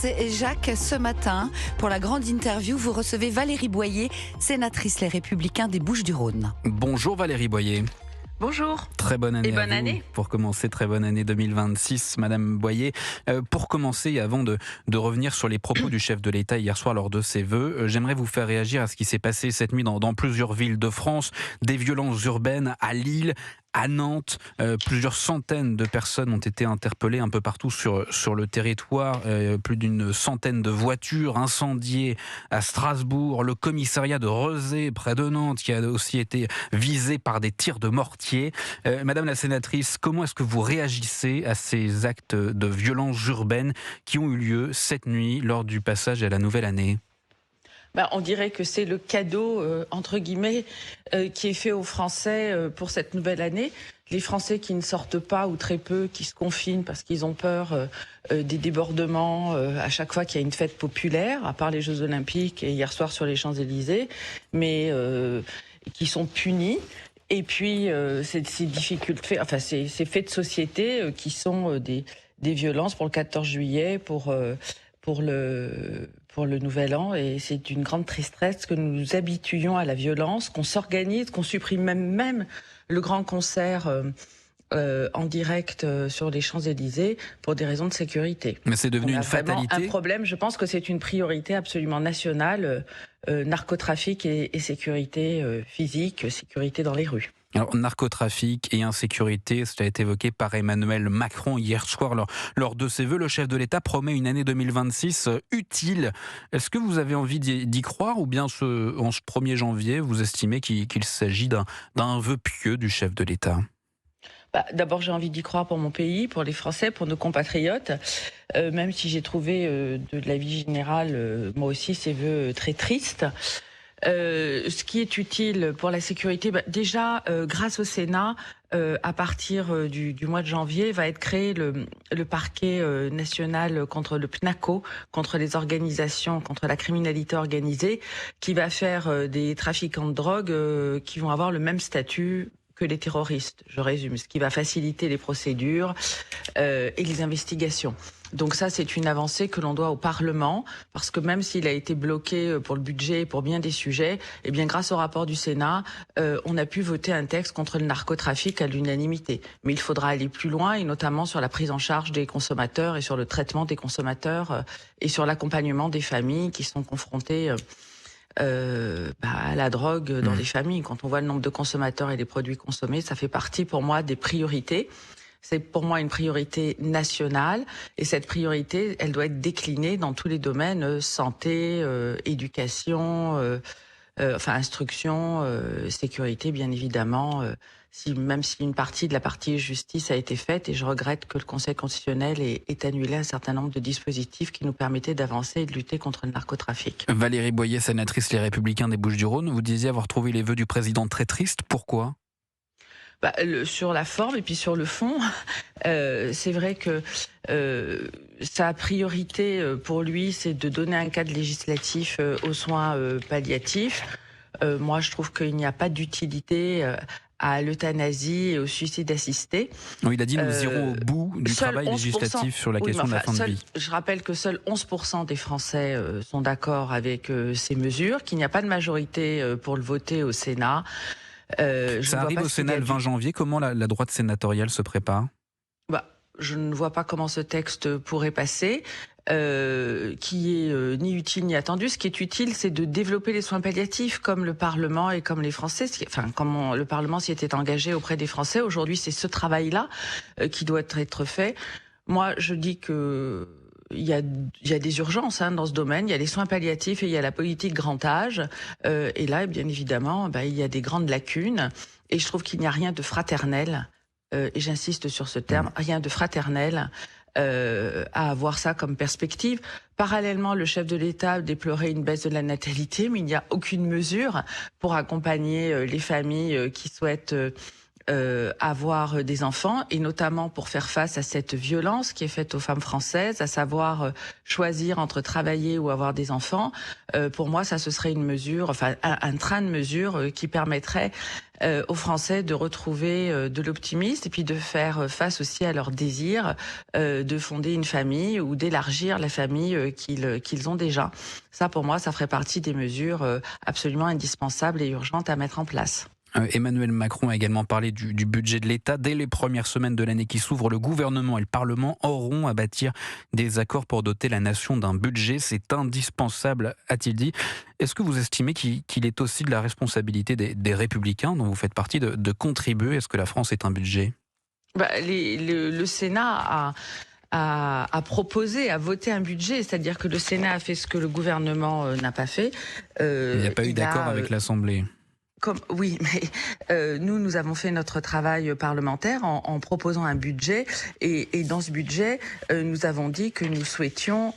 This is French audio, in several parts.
et Jacques, ce matin, pour la grande interview, vous recevez Valérie Boyer, sénatrice Les Républicains des Bouches-du-Rhône. Bonjour Valérie Boyer. Bonjour. Très bonne année et bonne à vous. année. Pour commencer, très bonne année 2026, Madame Boyer. Pour commencer, et avant de revenir sur les propos du chef de l'État hier soir lors de ses vœux, j'aimerais vous faire réagir à ce qui s'est passé cette nuit dans plusieurs villes de France. Des violences urbaines à Lille, à Nantes, plusieurs centaines de personnes ont été interpellées un peu partout sur le territoire, plus d'une centaine de voitures incendiées à Strasbourg, le commissariat de Rezé près de Nantes qui a aussi été visé par des tirs de mortier. Madame la sénatrice, comment est-ce que vous réagissez à ces actes de violence urbaine qui ont eu lieu cette nuit lors du passage à la nouvelle année ? On dirait que c'est le cadeau, entre guillemets, qui est fait aux Français pour cette nouvelle année. Les Français qui ne sortent pas ou très peu, qui se confinent parce qu'ils ont peur des débordements à chaque fois qu'il y a une fête populaire, à part les Jeux Olympiques et hier soir sur les Champs-Élysées, mais qui sont punis. Et puis ces difficultés, enfin ces faits de société qui sont des violences pour le 14 juillet, pour le Nouvel An, et c'est d'une grande tristesse que nous nous habituions à la violence, qu'on s'organise, qu'on supprime même le grand concert en direct sur les Champs-Élysées pour des raisons de sécurité. Mais c'est devenu une fatalité. Un problème, je pense que c'est une priorité absolument nationale, narcotrafic et sécurité physique, sécurité dans les rues. Alors, narcotrafic et insécurité, cela a été évoqué par Emmanuel Macron hier soir lors de ses vœux. Le chef de l'État promet une année 2026 utile. Est-ce que vous avez envie d'y croire, ou bien en ce 1er janvier, vous estimez qu'il s'agit d'un vœu pieux du chef de l'État ? D'abord, j'ai envie d'y croire pour mon pays, pour les Français, pour nos compatriotes, même si j'ai trouvé de la vie générale, moi aussi, ces vœux très tristes. Ce qui est utile pour la sécurité, déjà, grâce au Sénat, à partir du mois de janvier, va être créé le parquet national contre le PNACO, contre les organisations, contre la criminalité organisée, qui va faire des trafiquants de drogue qui vont avoir le même statut que les terroristes, je résume, ce qui va faciliter les procédures et les investigations. Donc ça, c'est une avancée que l'on doit au Parlement, parce que même s'il a été bloqué pour le budget et pour bien des sujets, eh bien grâce au rapport du Sénat, on a pu voter un texte contre le narcotrafic à l'unanimité. Mais il faudra aller plus loin, et notamment sur la prise en charge des consommateurs et sur le traitement des consommateurs et sur l'accompagnement des familles qui sont confrontées à la drogue dans les familles. Quand on voit le nombre de consommateurs et des produits consommés, ça fait partie pour moi des priorités. C'est pour moi une priorité nationale, et cette priorité, elle doit être déclinée dans tous les domaines, santé, éducation, instruction, sécurité, bien évidemment, même si une partie de la partie justice a été faite, et je regrette que le Conseil constitutionnel ait annulé un certain nombre de dispositifs qui nous permettaient d'avancer et de lutter contre le narcotrafic. Valérie Boyer, sénatrice Les Républicains des Bouches-du-Rhône, vous disiez avoir trouvé les vœux du président très tristes. Pourquoi ? Sur la forme et puis sur le fond, c'est vrai que sa priorité pour lui, c'est de donner un cadre législatif aux soins palliatifs. Moi, je trouve qu'il n'y a pas d'utilité à l'euthanasie et au suicide assisté. Oui, il a dit nous irons au bout du travail législatif sur la question de la fin de vie. Je rappelle que seuls 11% des Français sont d'accord avec ces mesures, qu'il n'y a pas de majorité pour le voter au Sénat. Ça arrive au Sénat le 20 janvier. Comment la droite sénatoriale se prépare ? Je ne vois pas comment ce texte pourrait passer, qui est ni utile ni attendu. Ce qui est utile, c'est de développer les soins palliatifs, comme le Parlement et comme les Français, comme le Parlement s'y était engagé auprès des Français. Aujourd'hui, c'est ce travail-là qui doit être fait. Moi, je dis que il y a des urgences dans ce domaine. Il y a les soins palliatifs et il y a la politique grand âge. Et là, bien évidemment, il y a des grandes lacunes. Et je trouve qu'il n'y a rien de fraternel. Et j'insiste sur ce terme, rien de fraternel à avoir ça comme perspective. Parallèlement, le chef de l'État déplorait une baisse de la natalité, mais il n'y a aucune mesure pour accompagner les familles qui souhaitent avoir des enfants, et notamment pour faire face à cette violence qui est faite aux femmes françaises, à savoir choisir entre travailler ou avoir des enfants. Pour moi, ça, ce serait une mesure, enfin un train de mesures qui permettrait aux Français de retrouver de l'optimisme et puis de faire face aussi à leur désir de fonder une famille ou d'élargir la famille qu'ils ont déjà. Ça, pour moi, ça ferait partie des mesures absolument indispensables et urgentes à mettre en place. Emmanuel Macron a également parlé du budget de l'État. Dès les premières semaines de l'année qui s'ouvre, le gouvernement et le Parlement auront à bâtir des accords pour doter la nation d'un budget. C'est indispensable, a-t-il dit. Est-ce que vous estimez qu'il est aussi de la responsabilité des Républicains, dont vous faites partie, de contribuer à ce que la France ait un budget ? Le Sénat a proposé, a voté un budget, c'est-à-dire que le Sénat a fait ce que le gouvernement n'a pas fait. Il n'y a pas eu d'accord avec l'Assemblée. Oui, mais nous avons fait notre travail parlementaire en proposant un budget, et dans ce budget, nous avons dit que nous souhaitions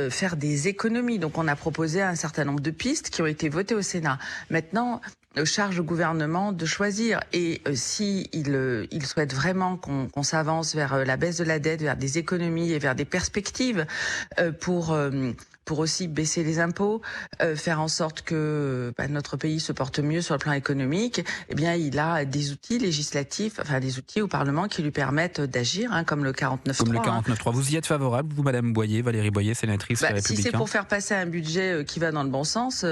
faire des économies. Donc on a proposé un certain nombre de pistes qui ont été votées au Sénat. Maintenant, charge au gouvernement de choisir, et si il souhaite vraiment qu'on s'avance vers la baisse de la dette, vers des économies et vers des perspectives pour aussi baisser les impôts, faire en sorte que notre pays se porte mieux sur le plan économique, eh bien il a des outils législatifs, enfin des outils au Parlement qui lui permettent d'agir, comme le 49.3. Comme le 49.3. Vous y êtes favorable, vous, Madame Boyer, Valérie Boyer, sénatrice Les Républicains ? Si c'est pour faire passer un budget qui va dans le bon sens,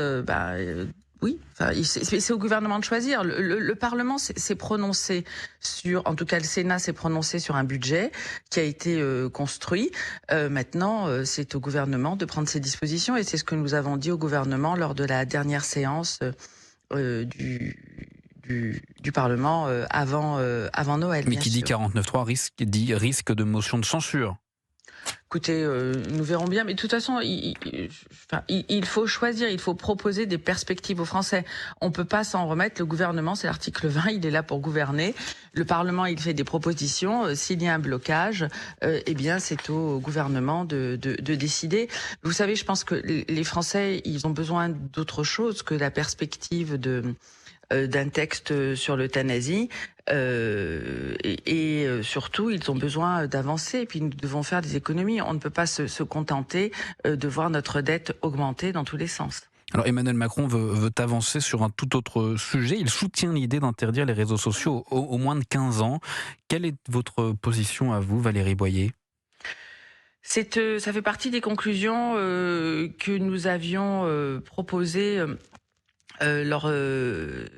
oui, c'est au gouvernement de choisir. Le Parlement s'est prononcé sur, en tout cas le Sénat s'est prononcé sur un budget qui a été construit. Maintenant, c'est au gouvernement de prendre ses dispositions, et c'est ce que nous avons dit au gouvernement lors de la dernière séance du Parlement avant Noël. Mais qui dit 49.3 risque de motion de censure. Écoutez, nous verrons bien, mais de toute façon, il faut choisir, il faut proposer des perspectives aux Français. On peut pas s'en remettre. Le gouvernement, c'est l'article 20, il est là pour gouverner. Le Parlement, il fait des propositions. S'il y a un blocage, eh bien, c'est au gouvernement de décider. Vous savez, je pense que les Français, ils ont besoin d'autre chose que la perspective d'un texte sur l'euthanasie, et surtout ils ont besoin d'avancer, et puis nous devons faire des économies. On ne peut pas se contenter de voir notre dette augmenter dans tous les sens. Alors Emmanuel Macron veut avancer sur un tout autre sujet. Il soutient l'idée d'interdire les réseaux sociaux aux moins de 15 ans. Quelle est votre position à vous, Valérie Boyer ? Ça fait partie des conclusions que nous avions proposées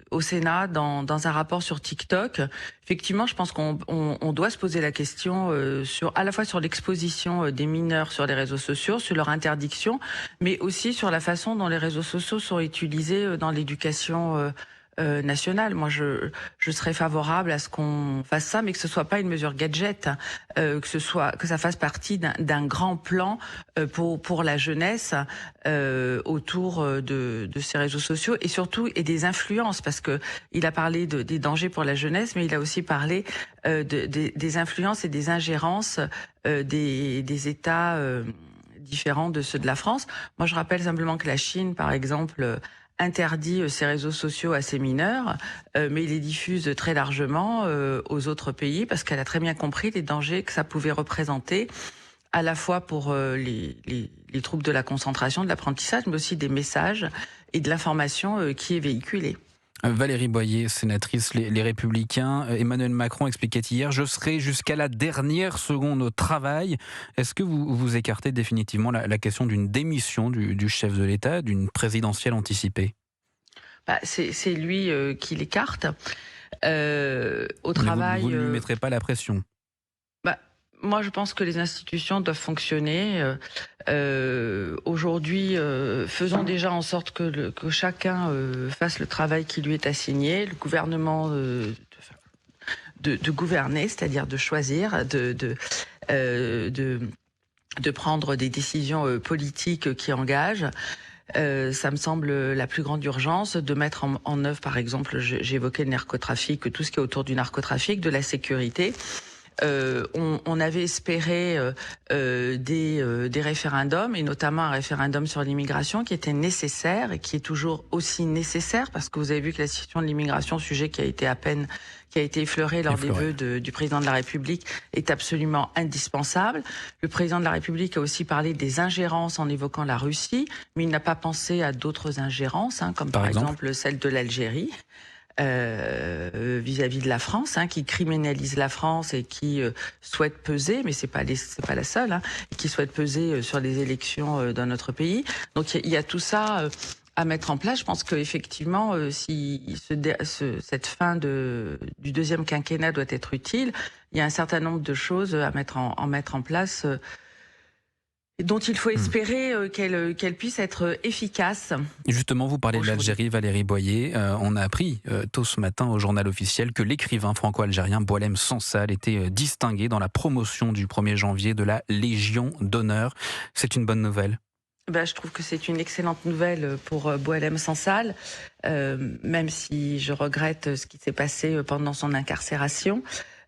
au Sénat dans un rapport sur TikTok. Effectivement, je pense qu'on doit se poser la question à la fois sur l'exposition des mineurs sur les réseaux sociaux, sur leur interdiction, mais aussi sur la façon dont les réseaux sociaux sont utilisés dans l'éducation nationale. Moi, je serais favorable à ce qu'on fasse ça, mais que ce soit pas une mesure gadget, que ça fasse partie d'un grand plan pour la jeunesse autour de ces réseaux sociaux, et surtout des influences, parce que il a parlé des dangers pour la jeunesse, mais il a aussi parlé des influences et des ingérences des États différents de ceux de la France. Moi, je rappelle simplement que la Chine, par exemple, interdit ces réseaux sociaux à ses mineurs, mais il les diffuse très largement aux autres pays, parce qu'elle a très bien compris les dangers que ça pouvait représenter, à la fois pour les troubles de la concentration, de l'apprentissage, mais aussi des messages et de l'information qui est véhiculée. Valérie Boyer, sénatrice Les Républicains. Emmanuel Macron expliquait hier « Je serai jusqu'à la dernière seconde au travail ». Est-ce que vous écartez définitivement la question d'une démission du chef de l'État, d'une présidentielle anticipée ? C'est lui qui l'écarte. Au travail, vous ne lui mettrez pas la pression ? Moi, je pense que les institutions doivent fonctionner. Aujourd'hui, faisons déjà en sorte que chacun fasse le travail qui lui est assigné. Le gouvernement de gouverner, c'est-à-dire de choisir, de prendre des décisions politiques qui engagent. Ça me semble la plus grande urgence, de mettre en œuvre, par exemple, j'évoquais le narcotrafic, tout ce qui est autour du narcotrafic, de la sécurité. on avait espéré des référendums, et notamment un référendum sur l'immigration qui était nécessaire et qui est toujours aussi nécessaire, parce que vous avez vu que la situation de l'immigration, sujet qui a été effleuré lors des vœux du président de la République, est absolument indispensable. Le président de la République a aussi parlé des ingérences en évoquant la Russie, mais il n'a pas pensé à d'autres ingérences, comme par exemple celle de l'Algérie. Vis-à-vis de la France, qui criminalise la France et qui souhaite peser, mais c'est pas la seule, qui souhaite peser sur les élections dans notre pays. Donc il y a tout ça à mettre en place. Je pense qu'effectivement, si cette fin du deuxième quinquennat doit être utile, il y a un certain nombre de choses à mettre en place, dont il faut espérer qu'elle puisse être efficace. Justement, vous parlez de l'Algérie, Valérie Boyer. On a appris tôt ce matin au journal officiel que l'écrivain franco-algérien Boualem Sansal était distingué dans la promotion du 1er janvier de la Légion d'honneur. C'est une bonne nouvelle? Je trouve que c'est une excellente nouvelle pour Boualem Sansal, même si je regrette ce qui s'est passé pendant son incarcération.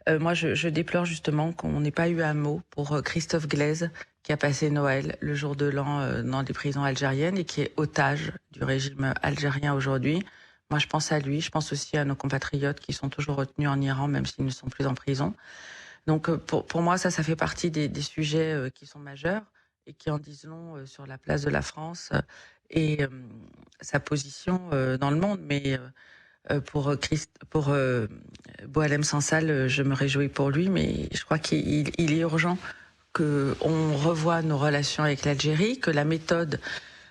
Moi, je déplore justement qu'on n'ait pas eu un mot pour Christophe Glaise, qui a passé Noël le jour de l'an dans les prisons algériennes et qui est otage du régime algérien aujourd'hui. Moi, je pense à lui, je pense aussi à nos compatriotes qui sont toujours retenus en Iran, même s'ils ne sont plus en prison. Donc, pour moi, ça fait partie des sujets qui sont majeurs et qui en disent long sur la place de la France et sa position dans le monde. Mais pour Boualem Sansal, je me réjouis pour lui, mais je crois qu'il est urgent qu'on revoie nos relations avec l'Algérie, que la méthode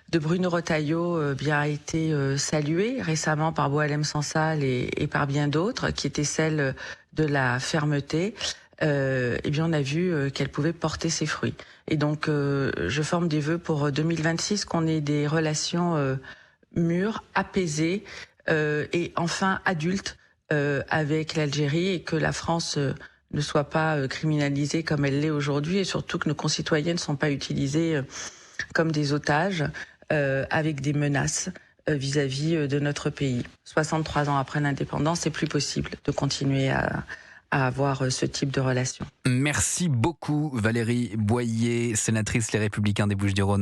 de Bruno Retailleau a été saluée récemment par Boualem Sansal et par bien d'autres, qui était celle de la fermeté. On a vu qu'elle pouvait porter ses fruits. Et donc, je forme des vœux pour 2026 qu'on ait des relations mûres, apaisées et enfin adultes avec l'Algérie, et que la France ne soit pas criminalisée comme elle l'est aujourd'hui, et surtout que nos concitoyens ne sont pas utilisés comme des otages avec des menaces vis-à-vis de notre pays. 63 ans après l'indépendance, c'est plus possible de continuer à avoir ce type de relation. Merci beaucoup Valérie Boyer, sénatrice Les Républicains des Bouches-du-Rhône.